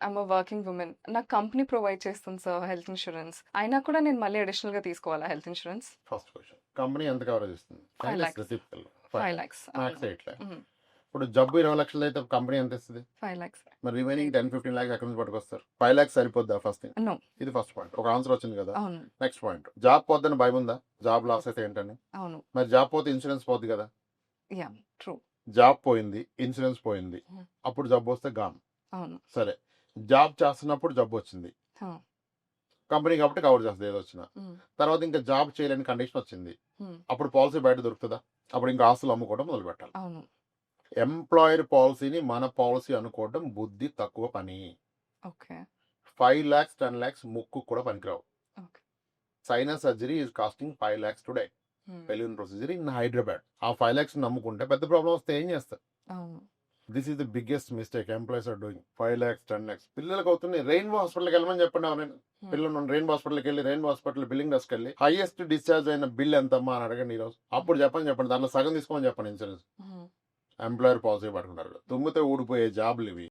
I'm a working women. నాకు company provide చేస్తుంది sir health insurance. అయినా కూడా నేను మళ్ళీ అడిషనల్‌గా తీసుకోవాలా health insurance? First question, company ఎంత కవరేజ్ ఇస్తుంది? 5 10 లాక్స్. టిపికల్ 5 5 లాక్స్. మ్యాక్స్ అవును. 8 లాక్స్. హ్మ్. ఇప్పుడు జబ్బు 20 లక్షలు అయితే కంపెనీ ఎంత ఇస్తుంది? 5 లాక్స్. మరి రిమైనింగ్ 10-15 లాక్స్ ఎక్కడి నుంచి పట్టుకొస్తారు? 5 లాక్స్ సరిపోద్దా? First thing, no. ఇది ఫస్ట్ పాయింట్. ఒక ఆన్సర్ వచ్చింది కదా. అవును. నెక్స్ట్ పాయింట్, జాబ్ పోద్దని భయం ఉందా? జాబ్ లాస్ అయితే ఏంటని? అవును. మరి జాబ్ పోతే ఇన్సూరెన్స్ పోద్ది కదా. యాహ్! ట్రూ. జాబ్ పోయింది, ఇన్సూరెన్స్ పోయింది, హ్మ్. అప్పుడు జబ్బు వస్తే గాన్. అవును. సరే, జాబ్ చేస్తున్నప్పుడు జబ్బు వచ్చింది, ఆ! కంపెనీ కాబట్టి కవర్ చేస్తుంది ఏది వచ్చినా. హ్మ్. తర్వాత ఇంకా జాబ్ చేయలేని కండిషన్ వచ్చింది, హ్మ్. అప్పుడు పాలసీ బయట దొరుకుతుందా? అప్పుడు ఇంకా ఆస్తులు అమ్ముకోవడం మొదలు పెట్టాలి. అవును. ఎంప్లాయర్ పాలసీని మన పాలసీ అనుకోవడం బుద్ధి తక్కువ పని. ఓకే. 5 లాక్స్ 10 లాక్స్ ముక్కు కూడా పనికిరావు. Okay. Sinus surgery is costing 5 lakhs today. Hmm. పెలిన్ ప్రొసీజర్ ఇన్ హైదరాబాద్. ఆ 5 లాక్స్ నమ్ముకుంటే పెద్ద ప్రాబ్లం వస్తే ఏం చేస్తారు? అవును. This is the biggest mistake employees are doing. 5 lakhs 10 lakhs పిల్లలకు అవుతుంది. రెయిన్బో హాస్పిటల్కి వెళ్ళమని చెప్పండి ఎవరైనా. హ్మ్. పిల్లలు రెయిన్బో హాస్పిటల్కి వెళ్ళి రెయిన్బో హాస్పిటల్ బిల్లింగ్ డెస్క్ వెళ్ళి హైయెస్ట్ డిశ్చార్జ్ అయిన బిల్ ఎంతమ్మా అని అడగండి ఈరోజు. అప్పుడు చెప్పండి దాంట్లో సగం తీసుకోమని చెప్పండి ఇన్సూరెన్స్. హ్మ్. ఎంప్లాయర్ పాలసీ పట్టుకుంటారు. తుమ్మితే ఊడిపోయే జాబ్లు ఇవి.